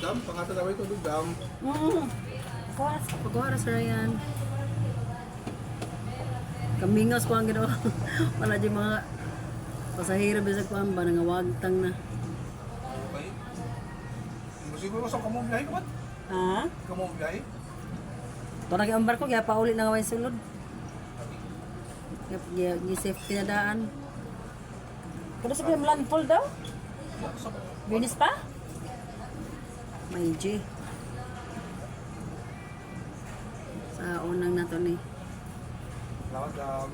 Dam, pangata daw ito, dam. Pagkuharas sa yan. Kamingas ko ang ginawa. Wala di mga pasahero bisa ko ang ba nangawagtang na. Okay. Siguro sa kamong biyahe ko, Ha? kamong biyahe. Ito na ang barko, kaya paulit na nga sulod. Kaya safety na daan. Kaya sa kaya landfall daw? Binis pa? May G. Sa unang na to ni. Salamat, dam.